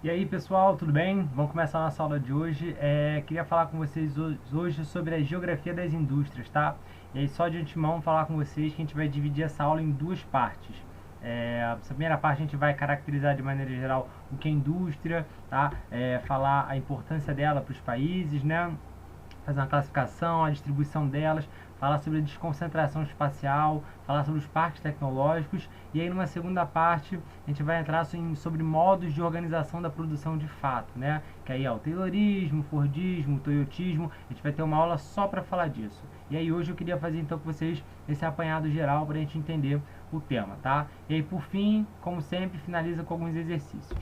E aí pessoal, tudo bem? Vamos começar a nossa aula de hoje. Queria falar com vocês hoje sobre a geografia das indústrias, tá? E aí só de antemão falar com vocês que a gente vai dividir essa aula em duas partes. Essa primeira parte a gente vai caracterizar de maneira geral o que é indústria, tá? Falar a importância dela para os países, né? Fazer uma classificação, a distribuição delas, falar sobre a desconcentração espacial, falar sobre os parques tecnológicos, e aí numa segunda parte a gente vai entrar sobre modos de organização da produção de fato, né? Que aí é o Taylorismo, Fordismo, Toyotismo, a gente vai ter uma aula só para falar disso. E aí hoje eu queria fazer então com vocês esse apanhado geral para a gente entender o tema, tá? E aí por fim, como sempre, finaliza com alguns exercícios.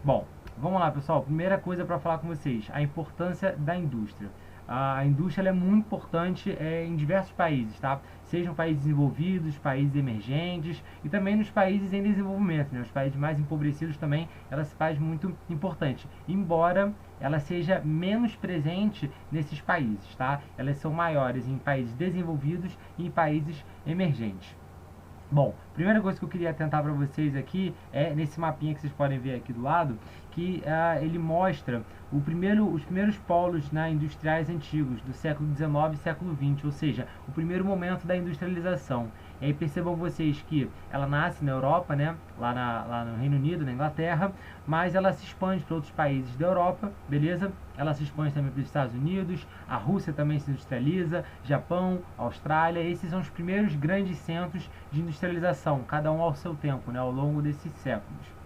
Bom, vamos lá pessoal, primeira coisa para falar com vocês, a importância da indústria. A indústria é muito importante em diversos países, tá? Sejam países desenvolvidos, países emergentes e também nos países em desenvolvimento, né? Os países mais empobrecidos também, ela se faz muito importante, embora ela seja menos presente nesses países, tá? Elas são maiores em países desenvolvidos e em países emergentes. Bom, primeira coisa que eu queria atentar para vocês aqui é nesse mapinha que vocês podem ver aqui do lado, que ele mostra os primeiros polos, né, industriais antigos do século XIX e século XX, ou seja, o primeiro momento da industrialização. E aí percebam vocês que ela nasce na Europa, né, lá no Reino Unido, na Inglaterra, mas ela se expande para outros países da Europa, beleza? Ela se expande também para os Estados Unidos, a Rússia também se industrializa, Japão, Austrália, esses são os primeiros grandes centros de industrialização, cada um ao seu tempo, né, ao longo desses séculos.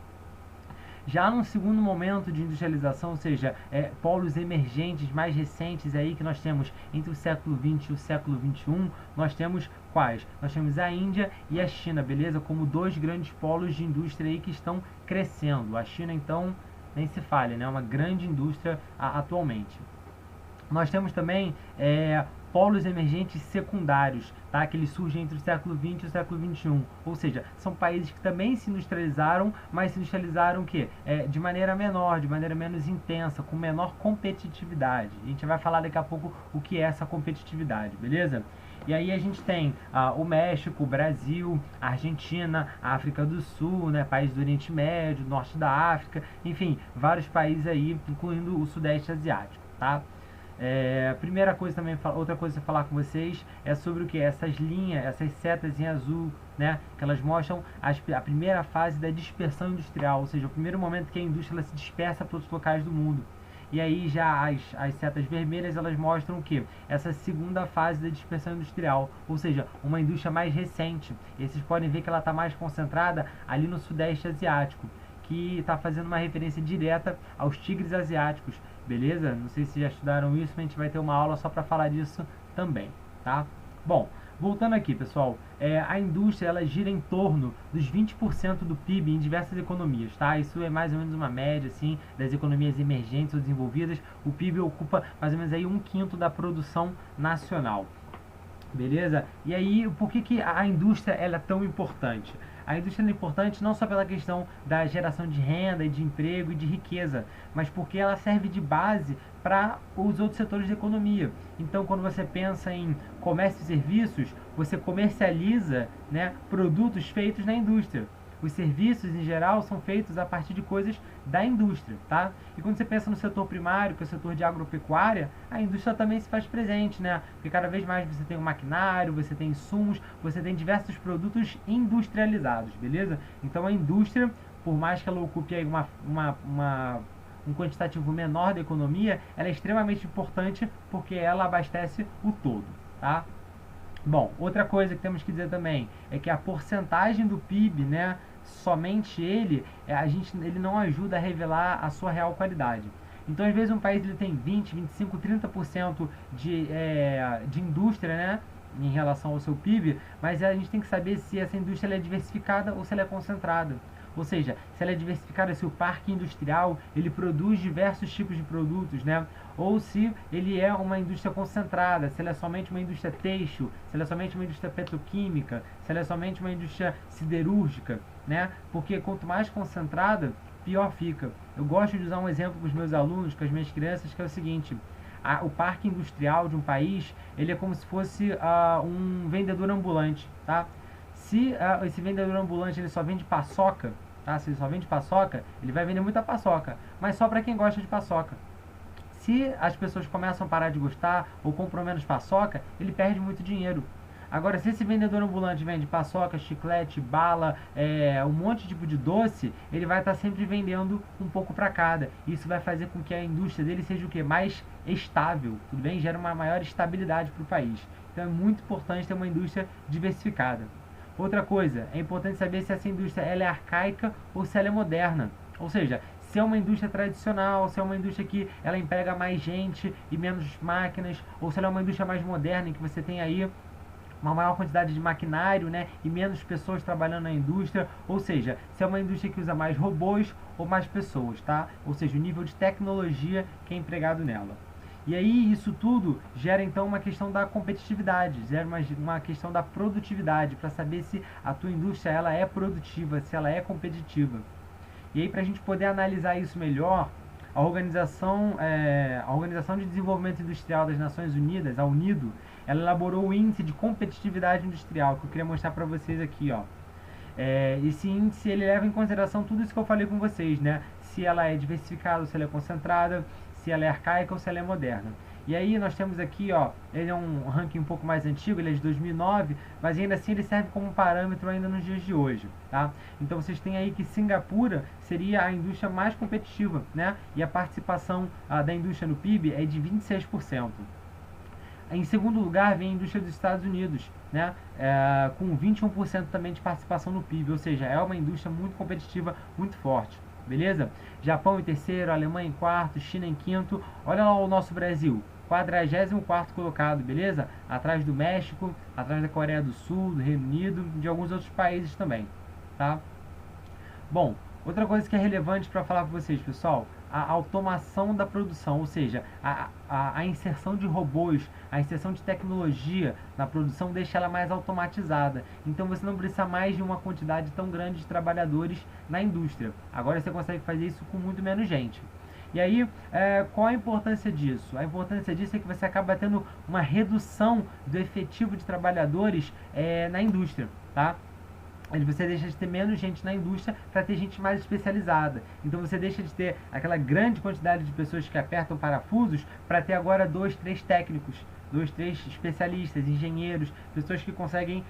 Já num segundo momento de industrialização, ou seja, polos emergentes mais recentes aí que nós temos entre o século XX e o século XXI, nós temos quais? Nós temos a Índia e a China, beleza? Como dois grandes polos de indústria aí que estão crescendo. A China, então, nem se fale, né? Uma grande indústria atualmente. Nós temos também polos emergentes secundários, tá? Que eles surgem entre o século XX e o século XXI. Ou seja, são países que também se industrializaram, mas se industrializaram o quê? De maneira menor, de maneira menos intensa, com menor competitividade. A gente vai falar daqui a pouco o que é essa competitividade, beleza? E aí a gente tem o México, o Brasil, a Argentina, a África do Sul, né, países do Oriente Médio, Norte da África, enfim, vários países aí, incluindo o Sudeste Asiático, tá? Primeira coisa também, outra coisa a falar com vocês é sobre o que? Essas linhas, essas setas em azul, né? Que elas mostram a primeira fase da dispersão industrial, ou seja, o primeiro momento que a indústria se dispersa para outros locais do mundo. E aí já as setas vermelhas elas mostram o que? Essa segunda fase da dispersão industrial, ou seja, uma indústria mais recente. E vocês podem ver que ela está mais concentrada ali no Sudeste Asiático, que está fazendo uma referência direta aos tigres asiáticos, beleza? Não sei se já estudaram isso, mas a gente vai ter uma aula só para falar disso também, tá? Bom, voltando aqui, pessoal, a indústria ela gira em torno dos 20% do PIB em diversas economias, tá? Isso é mais ou menos uma média, assim, das economias emergentes ou desenvolvidas. O PIB ocupa mais ou menos aí 1/5 da produção nacional. Beleza? E aí, por que a indústria ela é tão importante? A indústria é importante não só pela questão da geração de renda e de emprego e de riqueza, mas porque ela serve de base para os outros setores da economia. Então, quando você pensa em comércio e serviços, você comercializa, né, produtos feitos na indústria. Os serviços, em geral, são feitos a partir de coisas da indústria, tá? E quando você pensa no setor primário, que é o setor de agropecuária, a indústria também se faz presente, né? Porque cada vez mais você tem um maquinário, você tem insumos, você tem diversos produtos industrializados, beleza? Então a indústria, por mais que ela ocupe aí um quantitativo menor da economia, ela é extremamente importante porque ela abastece o todo, tá? Bom, outra coisa que temos que dizer também é que a porcentagem do PIB, né, somente ele não ajuda a revelar a sua real qualidade. Então, às vezes, um país ele tem 20, 25, 30% de indústria, né, em relação ao seu PIB, mas a gente tem que saber se essa indústria é diversificada ou se ela é concentrada. Ou seja, se ela é diversificada, se o parque industrial ele produz diversos tipos de produtos, né? Ou se ele é uma indústria concentrada, se ela é somente uma indústria têxtil, se ela é somente uma indústria petroquímica, se ela é somente uma indústria siderúrgica, né? Porque quanto mais concentrada, pior fica. Eu gosto de usar um exemplo para os meus alunos, com as minhas crianças, que é o seguinte: o parque industrial de um país, ele é como se fosse um vendedor ambulante, tá? Se esse vendedor ambulante ele só vende paçoca, tá? Se ele só vende paçoca, ele vai vender muita paçoca, mas só para quem gosta de paçoca. Se as pessoas começam a parar de gostar ou compram menos paçoca, ele perde muito dinheiro. Agora, se esse vendedor ambulante vende paçoca, chiclete, bala, um monte de tipo de doce, ele vai estar sempre vendendo um pouco para cada. Isso vai fazer com que a indústria dele seja o quê? Mais estável, tudo bem? Gera uma maior estabilidade para o país. Então é muito importante ter uma indústria diversificada. Outra coisa, é importante saber se essa indústria ela é arcaica ou se ela é moderna. Ou seja, se é uma indústria tradicional, se é uma indústria que ela emprega mais gente e menos máquinas, ou se ela é uma indústria mais moderna, em que você tem aí uma maior quantidade de maquinário, né, e menos pessoas trabalhando na indústria, ou seja, se é uma indústria que usa mais robôs ou mais pessoas, tá? Ou seja, o nível de tecnologia que é empregado nela. E aí isso tudo gera então uma questão da competitividade, gera uma questão da produtividade, para saber se a tua indústria ela é produtiva, se ela é competitiva. E aí para a gente poder analisar isso melhor, a Organização de Desenvolvimento Industrial das Nações Unidas, a UNIDO, ela elaborou o Índice de Competitividade Industrial, que eu queria mostrar para vocês aqui, ó. Esse índice ele leva em consideração tudo isso que eu falei com vocês, né? Se ela é diversificada, se ela é concentrada, se ela é arcaica ou se ela é moderna. E aí nós temos aqui, ó, ele é um ranking um pouco mais antigo, ele é de 2009, mas ainda assim ele serve como parâmetro ainda nos dias de hoje, tá? Então vocês têm aí que Singapura seria a indústria mais competitiva, né? E a participação da indústria no PIB é de 26%. Em segundo lugar vem a indústria dos Estados Unidos, né? Com 21% também de participação no PIB, ou seja, é uma indústria muito competitiva, muito forte. Beleza? Japão em terceiro, Alemanha em quarto, China em quinto. Olha lá o nosso Brasil, 44º colocado, beleza? Atrás do México, atrás da Coreia do Sul, do Reino Unido e de alguns outros países também, tá? Bom, outra coisa que é relevante para falar para vocês, pessoal, a automação da produção, ou seja, a inserção de robôs, a inserção de tecnologia na produção deixa ela mais automatizada. Então você não precisa mais de uma quantidade tão grande de trabalhadores na indústria. Agora você consegue fazer isso com muito menos gente. E aí, qual a importância disso? A importância disso é que você acaba tendo uma redução do efetivo de trabalhadores na indústria, tá? Você deixa de ter menos gente na indústria para ter gente mais especializada. Então você deixa de ter aquela grande quantidade de pessoas que apertam parafusos para ter agora 2, 3 técnicos, 2, 3 especialistas, engenheiros, pessoas que conseguem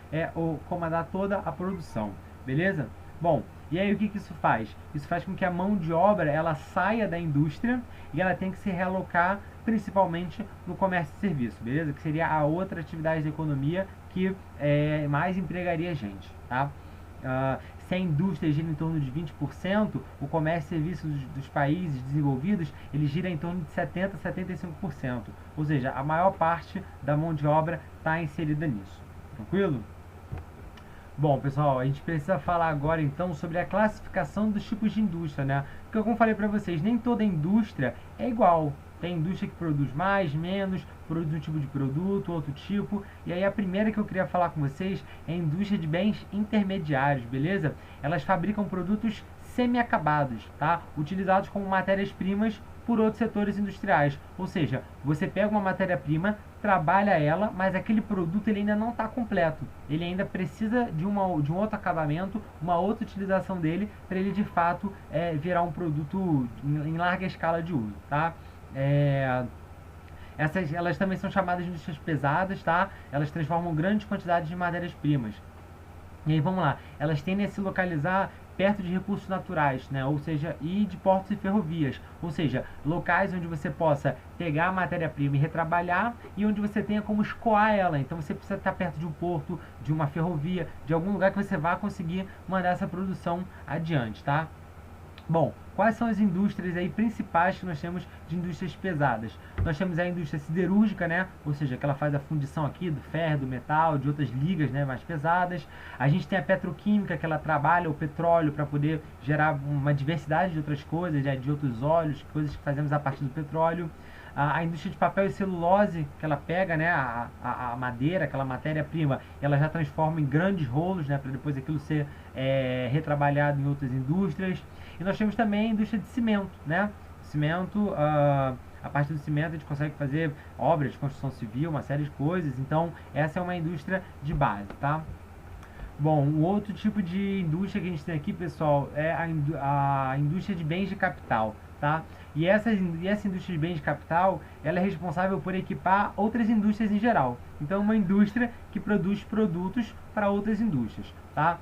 comandar toda a produção. Beleza? Bom, e aí o que isso faz? Isso faz com que a mão de obra ela saia da indústria e ela tem que se realocar principalmente no comércio e serviço, beleza? Que seria a outra atividade da economia que mais empregaria gente, tá? Se a indústria gira em torno de 20%, o comércio e serviços dos países desenvolvidos ele gira em torno de 70% a 75%. Ou seja, a maior parte da mão de obra está inserida nisso. Tranquilo? Bom, pessoal, a gente precisa falar agora então sobre a classificação dos tipos de indústria, né? Porque como eu falei para vocês, nem toda indústria é igual. Tem indústria que produz mais, menos, produz um tipo de produto, outro tipo. E aí a primeira que eu queria falar com vocês é a indústria de bens intermediários, beleza? Elas fabricam produtos semi-acabados, tá? Utilizados como matérias-primas por outros setores industriais. Ou seja, você pega uma matéria-prima, trabalha ela, mas aquele produto ele ainda não está completo. Ele ainda precisa de um outro acabamento, uma outra utilização dele, para ele de fato virar um produto em larga escala de uso, tá? Elas também são chamadas de indústrias pesadas, tá? Elas transformam grandes quantidades de matérias-primas. E aí vamos lá, elas tendem a se localizar perto de recursos naturais, né? Ou seja, e de portos e ferrovias, ou seja, locais onde você possa pegar a matéria-prima e retrabalhar e onde você tenha como escoar ela. Então você precisa estar perto de um porto, de uma ferrovia, de algum lugar que você vá conseguir mandar essa produção adiante, tá? Bom, quais são as indústrias aí principais que nós temos de indústrias pesadas? Nós temos a indústria siderúrgica, né? Ou seja, que ela faz a fundição aqui do ferro, do metal, de outras ligas, né, mais pesadas. A gente tem a petroquímica, que ela trabalha o petróleo para poder gerar uma diversidade de outras coisas, né, de outros óleos, coisas que fazemos a partir do petróleo. A indústria de papel e celulose, que ela pega, né, a madeira, aquela matéria-prima, ela já transforma em grandes rolos, né, para depois aquilo ser retrabalhado em outras indústrias. E nós temos também a indústria de cimento, né? Cimento, a partir do cimento a gente consegue fazer obras de construção civil, uma série de coisas. Então, essa é uma indústria de base, tá? Bom, um outro tipo de indústria que a gente tem aqui, pessoal, é a indústria de bens de capital, tá? E essa indústria de bens de capital, ela é responsável por equipar outras indústrias em geral. Então, é uma indústria que produz produtos para outras indústrias, tá?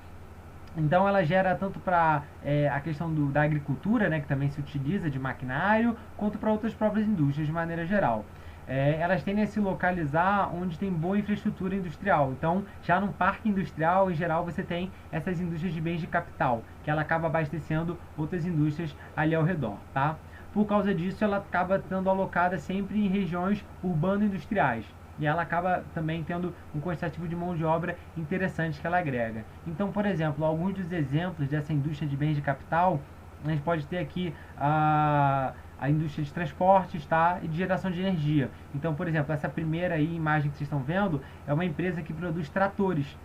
Então ela gera tanto para a questão da agricultura, né, que também se utiliza de maquinário, quanto para outras próprias indústrias de maneira geral. Elas tendem a se localizar onde tem boa infraestrutura industrial. Então, já num parque industrial, em geral, você tem essas indústrias de bens de capital, que ela acaba abastecendo outras indústrias ali ao redor, tá? Por causa disso, ela acaba estando alocada sempre em regiões urbano-industriais. E ela acaba também tendo um quantitativo de mão de obra interessante que ela agrega. Então, por exemplo, alguns dos exemplos dessa indústria de bens de capital, a gente pode ter aqui a indústria de transportes, tá? E de geração de energia. Então, por exemplo, essa primeira aí, imagem que vocês estão vendo é uma empresa que produz tratores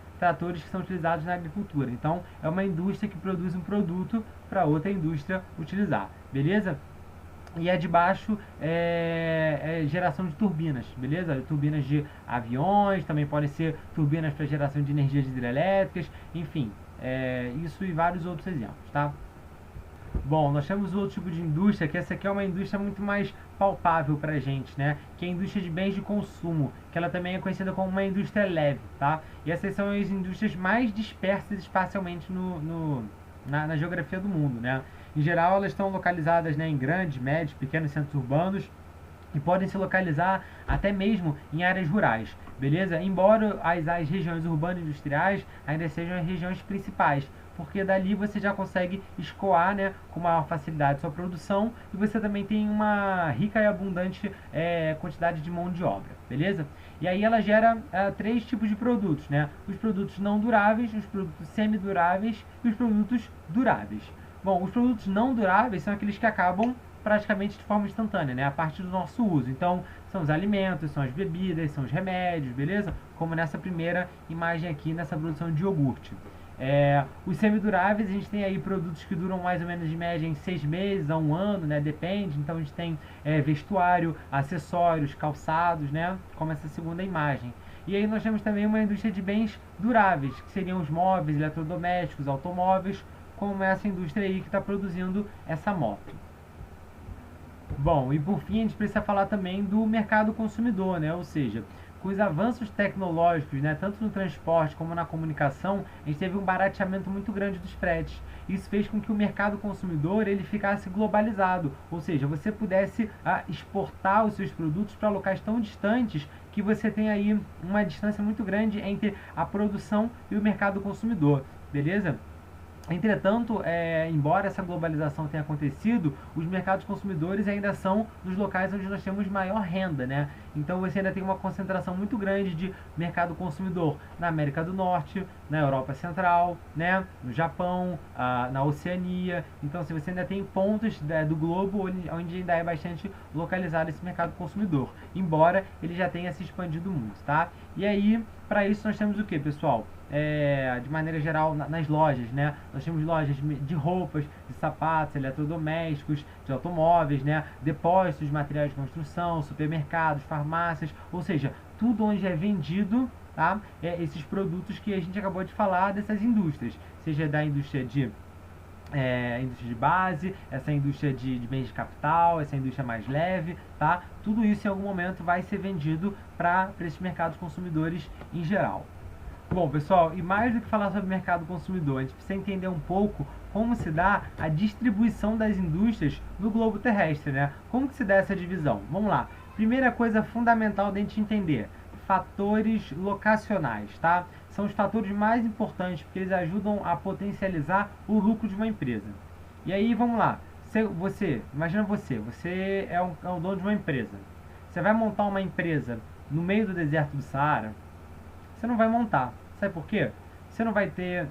que são utilizados na agricultura. Então, é uma indústria que produz um produto para outra indústria utilizar, beleza? E a de baixo é geração de turbinas, beleza? Turbinas de aviões, também podem ser turbinas para geração de energias hidrelétricas, enfim, isso e vários outros exemplos, tá? Bom, nós temos outro tipo de indústria, que essa aqui é uma indústria muito mais palpável para a gente, né? Que é a indústria de bens de consumo, que ela também é conhecida como uma indústria leve, tá? E essas são as indústrias mais dispersas espacialmente na geografia do mundo, né? Em geral, elas estão localizadas, né, em grandes, médios, pequenos centros urbanos e podem se localizar até mesmo em áreas rurais, beleza? Embora as regiões urbanas e industriais ainda sejam as regiões principais, porque dali você já consegue escoar, né, com maior facilidade sua produção e você também tem uma rica e abundante quantidade de mão de obra, beleza? E aí ela gera três tipos de produtos, né? Os produtos não duráveis, os produtos semiduráveis e os produtos duráveis. Bom, os produtos não duráveis são aqueles que acabam praticamente de forma instantânea, né? A partir do nosso uso. Então, são os alimentos, são as bebidas, são os remédios, beleza? Como nessa primeira imagem aqui, nessa produção de iogurte. Os semiduráveis, a gente tem aí produtos que duram mais ou menos de média em 6 meses a 1 ano, né? Depende. Então, a gente tem vestuário, acessórios, calçados, né? Como essa segunda imagem. E aí nós temos também uma indústria de bens duráveis, que seriam os móveis, eletrodomésticos, automóveis, como essa indústria aí que está produzindo essa moto. Bom, e por fim a gente precisa falar também do mercado consumidor, né? Ou seja, com os avanços tecnológicos, né, tanto no transporte como na comunicação, a gente teve um barateamento muito grande dos fretes. Isso fez com que o mercado consumidor ele ficasse globalizado, ou seja, você pudesse exportar os seus produtos para locais tão distantes que você tem aí uma distância muito grande entre a produção e o mercado consumidor, beleza? Entretanto, embora essa globalização tenha acontecido, os mercados consumidores ainda são nos locais onde nós temos maior renda, né? Então você ainda tem uma concentração muito grande de mercado consumidor na América do Norte, na Europa Central, né? No Japão, na Oceania. Então você ainda tem pontos do globo onde ainda é bastante localizado esse mercado consumidor, embora ele já tenha se expandido muito, tá? E aí, para isso nós temos o que, pessoal? De maneira geral nas lojas, né? Nós temos lojas de roupas, de sapatos, eletrodomésticos, de automóveis, né? Depósitos de materiais de construção, supermercados, farmácias, ou seja, tudo onde é vendido, tá? Esses produtos que a gente acabou de falar dessas indústrias, seja da indústria de indústria de base, essa indústria de bens de capital, essa indústria mais leve, tá? Tudo isso em algum momento vai ser vendido para esses mercados consumidores em geral. Bom, pessoal, e mais do que falar sobre o mercado consumidor, a gente precisa entender um pouco como se dá a distribuição das indústrias no globo terrestre, né? Como que se dá essa divisão? Vamos lá. Primeira coisa fundamental da gente entender, fatores locacionais, tá? São os fatores mais importantes porque eles ajudam a potencializar o lucro de uma empresa. E aí, vamos lá. Imagina você é o dono de uma empresa. Você vai montar uma empresa no meio do deserto do Saara? Você não vai montar. Sabe por quê? Você não vai ter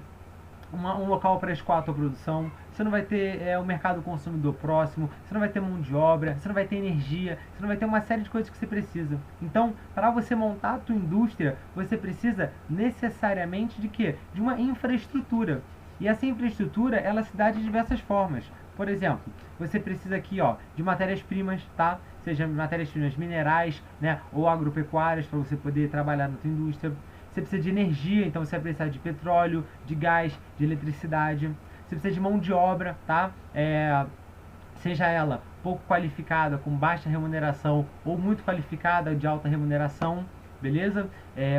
um local para escoar a tua produção, você não vai ter um mercado consumidor próximo, você não vai ter mão de obra, você não vai ter energia, você não vai ter uma série de coisas que você precisa. Então, para você montar a tua indústria, você precisa necessariamente de quê? De uma infraestrutura. E essa infraestrutura, ela se dá de diversas formas. Por exemplo, você precisa aqui, de matérias-primas, tá? Seja matérias-primas minerais, né, ou agropecuárias para você poder trabalhar na tua indústria. Você precisa de energia, então você vai precisar de petróleo, de gás, de eletricidade. Você precisa de mão de obra, tá? Seja ela pouco qualificada, com baixa remuneração, ou muito qualificada, de alta remuneração, beleza?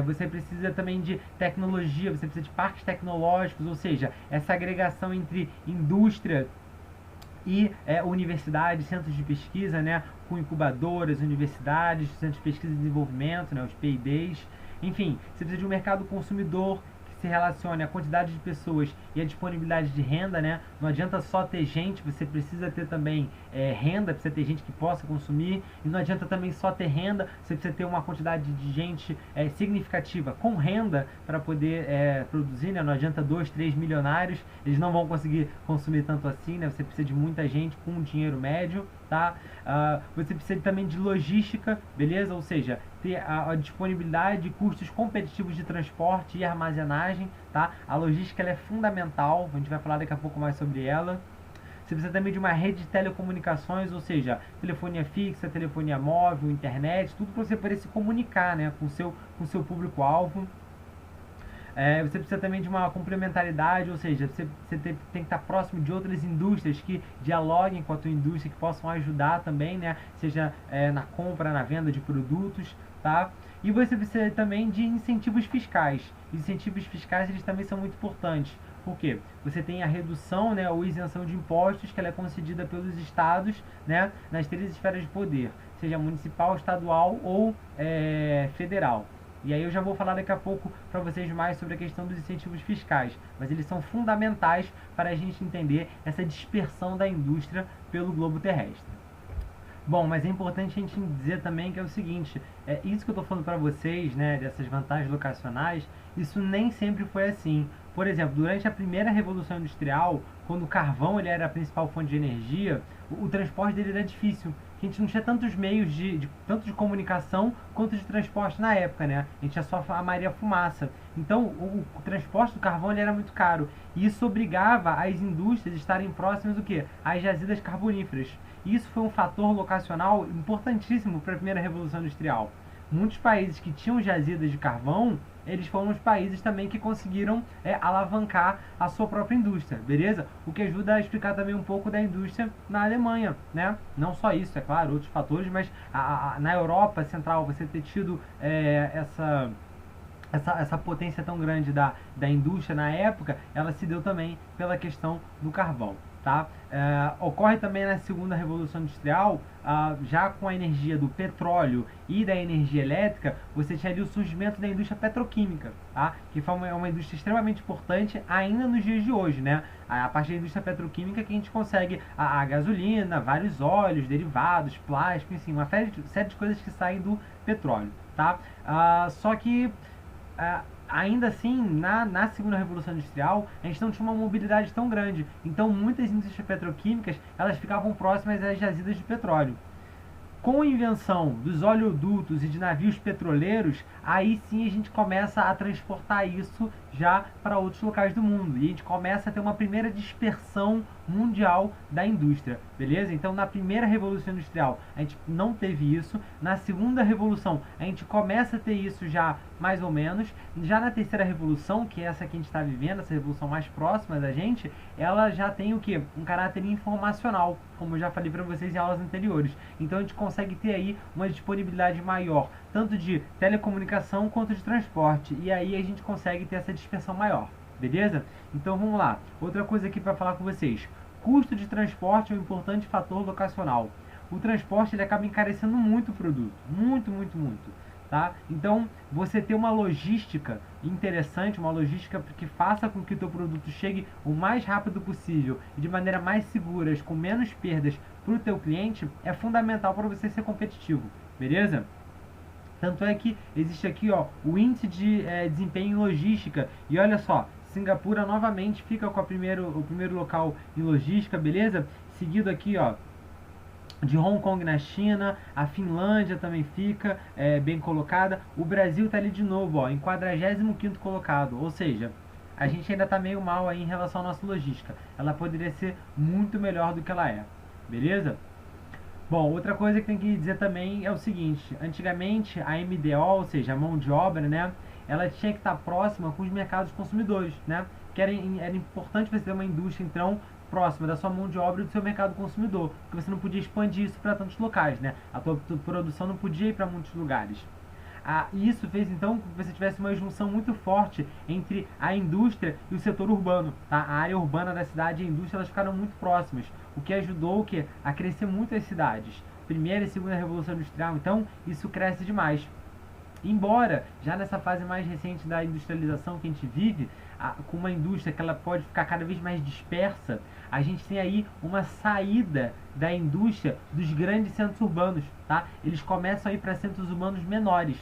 Você precisa também de tecnologia, você precisa de parques tecnológicos, ou seja, essa agregação entre indústria e universidades, centros de pesquisa, né, com incubadoras, universidades, centros de pesquisa e desenvolvimento, né, os P&Ds. Enfim, você precisa de um mercado consumidor que se relacione à quantidade de pessoas e à disponibilidade de renda, né? Não adianta só ter gente, você precisa ter também renda, precisa ter gente que possa consumir, e não adianta também só ter renda, você precisa ter uma quantidade de gente significativa com renda para poder produzir, né? Não adianta 2, 3 milionários, eles não vão conseguir consumir tanto assim, né? Você precisa de muita gente com um dinheiro médio, tá? Você precisa também de logística, beleza? Ou seja, ter a disponibilidade de custos competitivos de transporte e armazenagem, tá? A logística ela é fundamental, a gente vai falar daqui a pouco mais sobre ela. Você precisa também de uma rede de telecomunicações, ou seja, telefonia fixa, telefonia móvel, internet, tudo para você poder se comunicar, né, com o seu público-alvo. Você precisa também de uma complementaridade, ou seja, você tem que estar próximo de outras indústrias que dialoguem com a tua indústria, que possam ajudar também, né? Seja na compra, na venda de produtos, tá? E você precisa também de incentivos fiscais. Incentivos fiscais eles também são muito importantes. Por quê? Você tem a redução, né, ou isenção de impostos que ela é concedida pelos estados, né, nas 3 esferas de poder, seja municipal, estadual ou federal. E aí eu já vou falar daqui a pouco para vocês mais sobre a questão dos incentivos fiscais, mas eles são fundamentais para a gente entender essa dispersão da indústria pelo globo terrestre. Bom, mas é importante a gente dizer também que é o seguinte, isso que eu estou falando para vocês, né, dessas vantagens locacionais, isso nem sempre foi assim. Por exemplo, durante a primeira Revolução Industrial, quando o carvão ele era a principal fonte de energia, o transporte dele era difícil. A gente não tinha tantos meios tanto de comunicação quanto de transporte na época, né? A gente tinha só a Maria Fumaça. Então, o transporte do carvão ele era muito caro. E isso obrigava as indústrias a estarem próximas do quê? Às jazidas carboníferas. E isso foi um fator locacional importantíssimo para a primeira Revolução Industrial. Muitos países que tinham jazidas de carvão, eles foram os países também que conseguiram alavancar a sua própria indústria, beleza? O que ajuda a explicar também um pouco da indústria na Alemanha, né? Não só isso, é claro, outros fatores, mas na Europa Central você ter tido essa potência tão grande da indústria na época, ela se deu também pela questão do carvão. Tá? Ocorre também na segunda Revolução Industrial, já com a energia do petróleo e da energia elétrica, você tinha ali o surgimento da indústria petroquímica, tá? Que foi uma indústria extremamente importante ainda nos dias de hoje, né? A partir da indústria petroquímica que a gente consegue a gasolina, vários óleos, derivados, plástico, enfim, uma série de coisas que saem do petróleo, tá? Só que ainda assim, na segunda Revolução Industrial, a gente não tinha uma mobilidade tão grande. Então, muitas indústrias petroquímicas, elas ficavam próximas às jazidas de petróleo. Com a invenção dos oleodutos e de navios petroleiros, aí sim a gente começa a transportar isso já para outros locais do mundo. E a gente começa a ter uma primeira dispersão mundial da indústria, beleza? Então, na primeira Revolução Industrial, a gente não teve isso. Na segunda Revolução, a gente começa a ter isso já mais ou menos. Já na terceira Revolução, que é essa que a gente está vivendo, essa revolução mais próxima da gente, ela já tem o quê? Um caráter informacional, como eu já falei para vocês em aulas anteriores. Então, a gente consegue ter aí uma disponibilidade maior, tanto de telecomunicação quanto de transporte. E aí a gente consegue ter essa dispersão maior, beleza? Então vamos lá. Outra coisa aqui para falar com vocês. Custo de transporte é um importante fator locacional. O transporte ele acaba encarecendo muito o produto. Muito, muito, muito. Tá? Então, você ter uma logística interessante, uma logística que faça com que o teu produto chegue o mais rápido possível e de maneira mais segura, com menos perdas para o teu cliente, é fundamental para você ser competitivo, beleza? Tanto é que existe aqui ó, o índice de desempenho em logística, e olha só, Singapura novamente fica com o primeiro local em logística, beleza? Seguido aqui ó, de Hong Kong na China, a Finlândia também fica bem colocada, o Brasil está ali de novo ó, em 45º colocado, ou seja, a gente ainda está meio mal aí em relação à nossa logística, ela poderia ser muito melhor do que ela é, beleza? Bom, outra coisa que tem que dizer também é o seguinte, antigamente a MDO, ou seja, a mão de obra, né, ela tinha que estar próxima com os mercados consumidores, né? Que era importante você ter uma indústria, então, próxima da sua mão de obra e do seu mercado consumidor, porque você não podia expandir isso para tantos locais, né? A tua produção não podia ir para muitos lugares. E isso fez então que você tivesse uma junção muito forte entre a indústria e o setor urbano. Tá? A área urbana da cidade e a indústria elas ficaram muito próximas, o que ajudou a crescer muito as cidades. Primeira e segunda revolução industrial, então isso cresce demais. Embora, já nessa fase mais recente da industrialização que a gente vive, com uma indústria que ela pode ficar cada vez mais dispersa, a gente tem aí uma saída da indústria dos grandes centros urbanos, tá? Eles começam a ir para centros urbanos menores.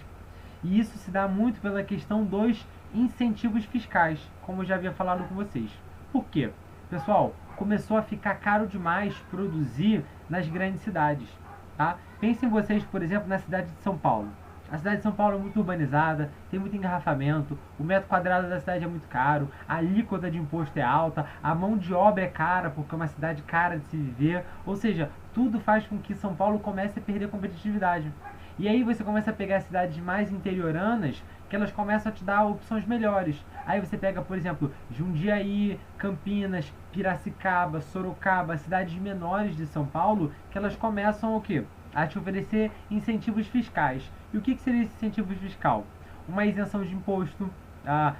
E isso se dá muito pela questão dos incentivos fiscais, como eu já havia falado com vocês. Por quê? Pessoal, começou a ficar caro demais produzir nas grandes cidades, tá? Pensem vocês, por exemplo, na cidade de São Paulo. A cidade de São Paulo é muito urbanizada, tem muito engarrafamento, o metro quadrado da cidade é muito caro, a alíquota de imposto é alta, a mão de obra é cara, porque é uma cidade cara de se viver, ou seja, tudo faz com que São Paulo comece a perder competitividade. E aí você começa a pegar cidades mais interioranas, que elas começam a te dar opções melhores. Aí você pega, por exemplo, Jundiaí, Campinas, Piracicaba, Sorocaba, cidades menores de São Paulo, que elas começam o quê? A te oferecer incentivos fiscais. E o que seria esse incentivo fiscal? Uma isenção de imposto,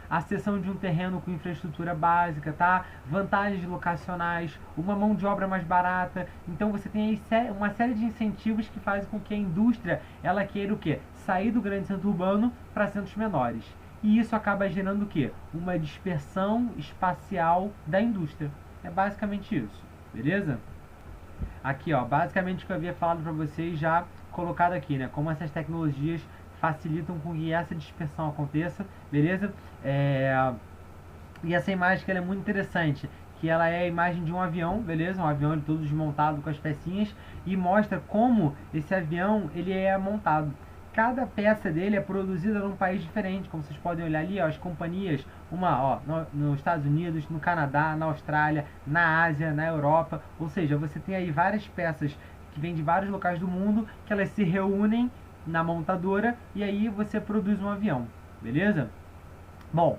a cessão de um terreno com infraestrutura básica, tá? Vantagens locacionais, uma mão de obra mais barata. Então você tem aí uma série de incentivos que fazem com que a indústria ela queira o quê? Sair do grande centro urbano para centros menores. E isso acaba gerando o quê? Uma dispersão espacial da indústria. É basicamente isso, beleza? Aqui, ó, basicamente o que eu havia falado para vocês já colocado aqui, né? Como essas tecnologias facilitam com que essa dispersão aconteça, beleza? E essa imagem que ela é muito interessante, que ela é a imagem de um avião, beleza? Um avião ele todo desmontado com as pecinhas e mostra como esse avião ele é montado. Cada peça dele é produzida num país diferente, como vocês podem olhar ali, ó, as companhias, nos Estados Unidos, no Canadá, na Austrália, na Ásia, na Europa, ou seja, você tem aí várias peças que vêm de vários locais do mundo, que elas se reúnem na montadora e aí você produz um avião, beleza? Bom,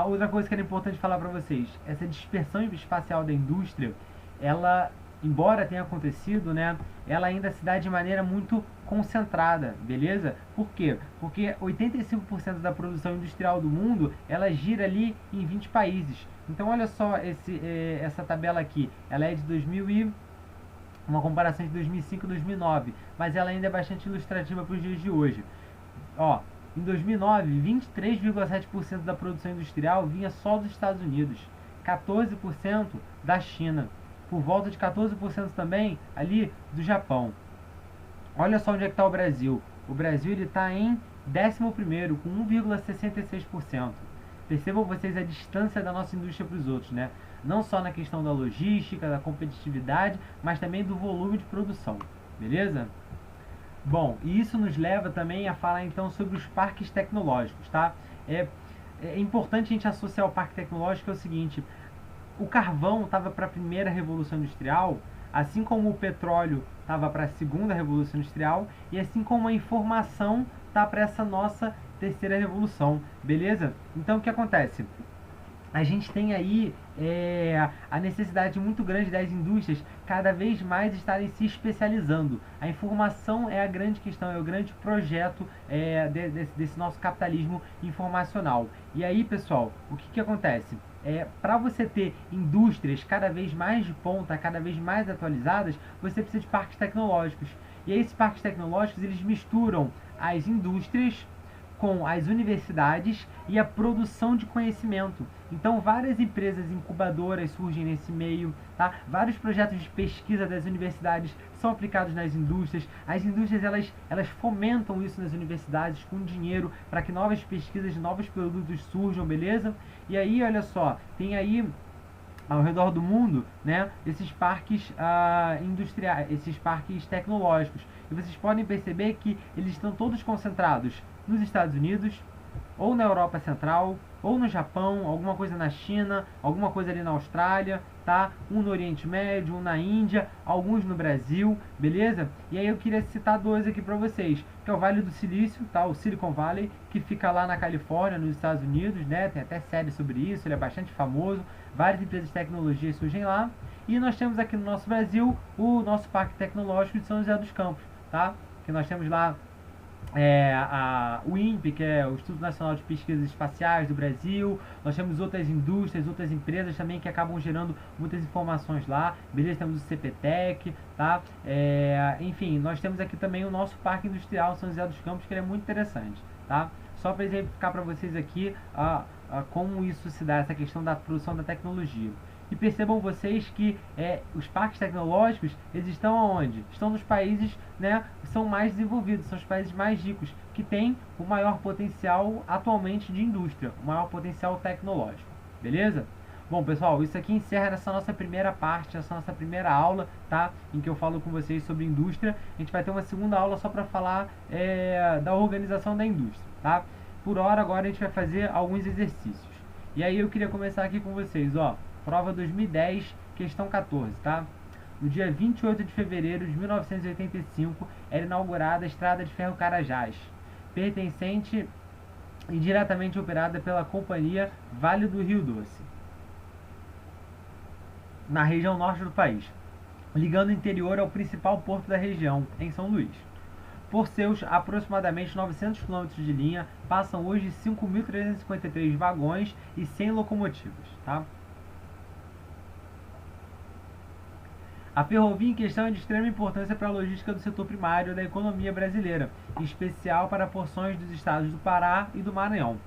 outra coisa que era importante falar para vocês, essa dispersão espacial da indústria, ela, embora tenha acontecido, né, ela ainda se dá de maneira muito concentrada, beleza? Por quê? Porque 85% da produção industrial do mundo, ela gira ali em 20 países. Então olha só essa tabela aqui, ela é de 2000 uma comparação de 2005 e 2009, mas ela ainda é bastante ilustrativa para os dias de hoje. Ó, em 2009, 23,7% da produção industrial vinha só dos Estados Unidos, 14% da China, por volta de 14% também ali do Japão. Olha só onde é que está o Brasil. O Brasil está em 11º, com 1,66%. Percebam vocês a distância da nossa indústria para os outros, né? Não só na questão da logística, da competitividade, mas também do volume de produção, beleza? Bom, e isso nos leva também a falar então sobre os parques tecnológicos, tá? É importante a gente associar o parque tecnológico ao seguinte, o carvão estava para a primeira revolução industrial, assim como o petróleo estava para a segunda revolução industrial, e assim como a informação está para essa nossa terceira revolução, beleza? Então o que acontece? A gente tem aí a necessidade muito grande das indústrias cada vez mais estarem se especializando. A informação é a grande questão, é o grande projeto desse nosso capitalismo informacional. E aí, pessoal, o que acontece? Para você ter indústrias cada vez mais de ponta, cada vez mais atualizadas, você precisa de parques tecnológicos. E aí, esses parques tecnológicos, eles misturam as indústrias com as universidades e a produção de conhecimento. Então várias empresas incubadoras surgem nesse meio, tá? Vários projetos de pesquisa das universidades são aplicados nas indústrias. As indústrias elas fomentam isso nas universidades com dinheiro para que novas pesquisas, novos produtos surjam, beleza? E aí, olha só, tem aí ao redor do mundo, né, esses parques industriais, esses parques tecnológicos. E vocês podem perceber que eles estão todos concentrados nos Estados Unidos, ou na Europa Central, ou no Japão, alguma coisa na China, alguma coisa ali na Austrália, tá? Um no Oriente Médio, um na Índia, alguns no Brasil, beleza? E aí eu queria citar dois aqui para vocês, que é o Vale do Silício, tá? O Silicon Valley, que fica lá na Califórnia, nos Estados Unidos, né? Tem até série sobre isso, ele é bastante famoso, várias empresas de tecnologia surgem lá. E nós temos aqui no nosso Brasil o nosso Parque Tecnológico de São José dos Campos, tá? Que nós temos lá o INPE, que é o Instituto Nacional de Pesquisas Espaciais do Brasil. Nós temos outras indústrias, outras empresas também que acabam gerando muitas informações lá, beleza? Temos o CPTEC, tá? Enfim, nós temos aqui também o nosso Parque Industrial São José dos Campos, que é muito interessante, tá? Só para exemplificar para vocês aqui como isso se dá, essa questão da produção da tecnologia. E percebam vocês que os parques tecnológicos, eles estão aonde? Estão nos países, né, que são mais desenvolvidos, são os países mais ricos, que têm o maior potencial atualmente de indústria, o maior potencial tecnológico, beleza? Bom, pessoal, isso aqui encerra essa nossa primeira parte, essa nossa primeira aula, tá? Em que eu falo com vocês sobre indústria. A gente vai ter uma segunda aula só para falar da organização da indústria, tá? Por hora, agora a gente vai fazer alguns exercícios. E aí eu queria começar aqui com vocês, ó. Prova 2010, questão 14, tá? No dia 28 de fevereiro de 1985, era inaugurada a Estrada de Ferro Carajás, pertencente e diretamente operada pela Companhia Vale do Rio Doce, na região norte do país, ligando o interior ao principal porto da região, em São Luís. Por seus aproximadamente 900 km de linha, passam hoje 5.353 vagões e 100 locomotivas, tá? A ferrovia em questão é de extrema importância para a logística do setor primário da economia brasileira, em especial para porções dos estados do Pará e do Maranhão.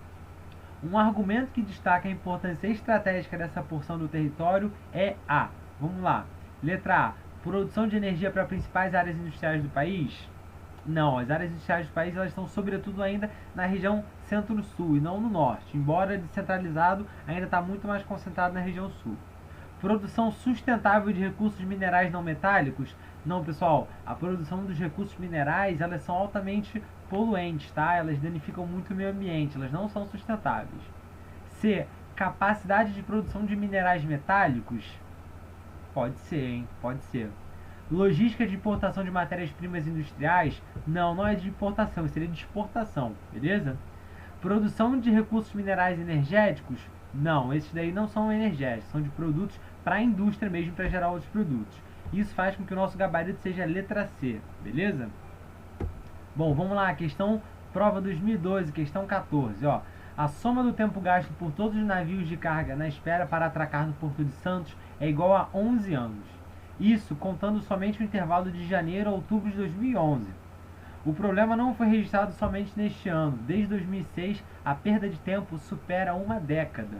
Um argumento que destaca a importância estratégica dessa porção do território é vamos lá, letra A, produção de energia para principais áreas industriais do país? Não, as áreas industriais do país elas estão sobretudo ainda na região centro-sul e não no norte, embora descentralizado ainda está muito mais concentrado na região sul. Produção sustentável de recursos minerais não metálicos? Não, pessoal, a produção dos recursos minerais, elas são altamente poluentes, tá? Elas danificam muito o meio ambiente, elas não são sustentáveis. C, capacidade de produção de minerais metálicos? Pode ser, hein? Pode ser. Logística de importação de matérias-primas industriais? Não, não é de importação, seria de exportação, beleza? Produção de recursos minerais energéticos? Não, esses daí não são energéticos, são de produtos para a indústria mesmo, para gerar outros produtos. Isso faz com que o nosso gabarito seja a letra C, beleza? Bom, vamos lá, questão prova 2012, questão 14, ó. A soma do tempo gasto por todos os navios de carga na espera para atracar no Porto de Santos é igual a 11 anos. Isso contando somente o intervalo de janeiro a outubro de 2011. O problema não foi registrado somente neste ano. Desde 2006, a perda de tempo supera uma década.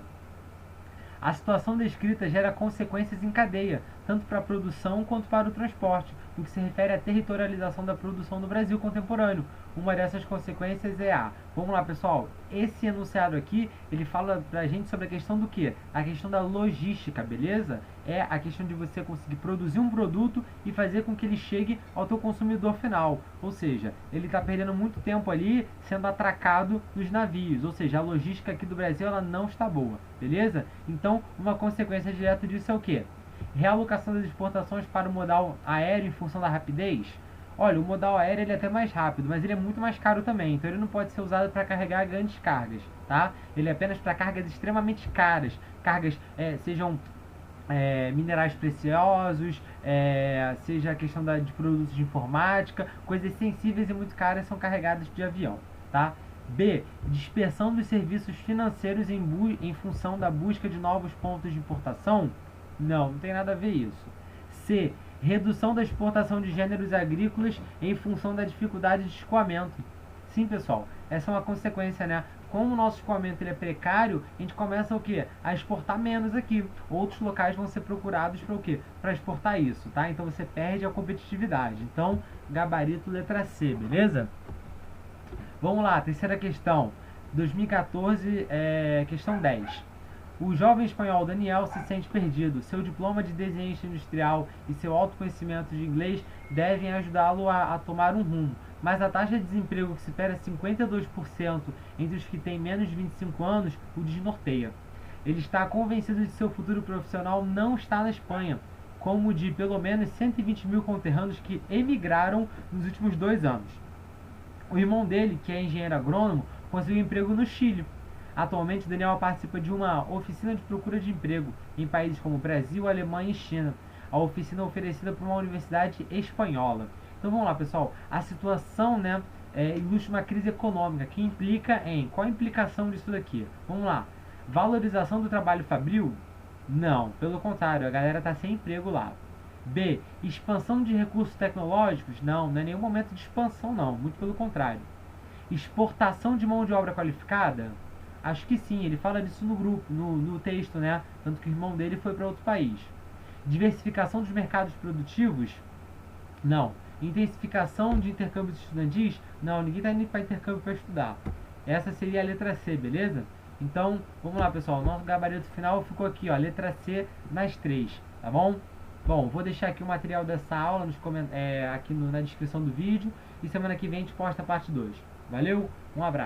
A situação descrita gera consequências em cadeia, tanto para a produção quanto para o transporte, no que se refere à territorialização da produção no Brasil contemporâneo. Uma dessas consequências é vamos lá, pessoal, esse enunciado aqui, ele fala pra gente sobre a questão do quê? A questão da logística, beleza? É a questão de você conseguir produzir um produto e fazer com que ele chegue ao teu consumidor final. Ou seja, ele está perdendo muito tempo ali sendo atracado nos navios. Ou seja, a logística aqui do Brasil ela não está boa, beleza? Então, uma consequência direta disso é o quê? Realocação das exportações para o modal aéreo em função da rapidez? Olha, o modal aéreo ele é até mais rápido, mas ele é muito mais caro também, então ele não pode ser usado para carregar grandes cargas, tá? Ele é apenas para cargas extremamente caras, cargas sejam minerais preciosos, seja a questão de produtos de informática, coisas sensíveis e muito caras são carregadas de avião, tá? B. Dispersão dos serviços financeiros em função da busca de novos pontos de importação? Não, não tem nada a ver isso. C. Redução da exportação de gêneros agrícolas em função da dificuldade de escoamento. Sim, pessoal, essa é uma consequência, né? Como o nosso escoamento ele é precário, a gente começa o quê? A exportar menos aqui. Outros locais vão ser procurados para o quê? Para exportar isso, tá? Então você perde a competitividade. Então, gabarito letra C, beleza? Vamos lá, terceira questão. 2014, questão 10. O jovem espanhol Daniel se sente perdido. Seu diploma de desenhista industrial e seu autoconhecimento de inglês devem ajudá-lo a tomar um rumo. mas a taxa de desemprego que supera 52% entre os que têm menos de 25 anos o desnorteia. Ele está convencido de que seu futuro profissional não está na Espanha, como de pelo menos 120 mil conterrâneos que emigraram nos últimos 2 anos. O irmão dele, que é engenheiro agrônomo, conseguiu emprego no Chile. Atualmente, Daniel participa de uma oficina de procura de emprego em países como Brasil, Alemanha e China. A oficina é oferecida por uma universidade espanhola. Então vamos lá, pessoal. A situação, né, ilustra uma crise econômica que implica em... Qual a implicação disso daqui? Vamos lá. Valorização do trabalho fabril? Não, pelo contrário, a galera está sem emprego lá. B. Expansão de recursos tecnológicos? Não, não é nenhum momento de expansão não, muito pelo contrário. Exportação de mão de obra qualificada? Acho que sim, ele fala disso no grupo, no texto, né? Tanto que o irmão dele foi para outro país. Diversificação dos mercados produtivos? Não. Intensificação de intercâmbios estudantis? Não, ninguém está indo para intercâmbio para estudar. Essa seria a letra C, beleza? Então, vamos lá, pessoal. Nosso gabarito final ficou aqui, ó, letra C nas 3, tá bom? Bom, vou deixar aqui o material dessa aula aqui na descrição do vídeo e semana que vem a gente posta a parte 2. Valeu, um abraço.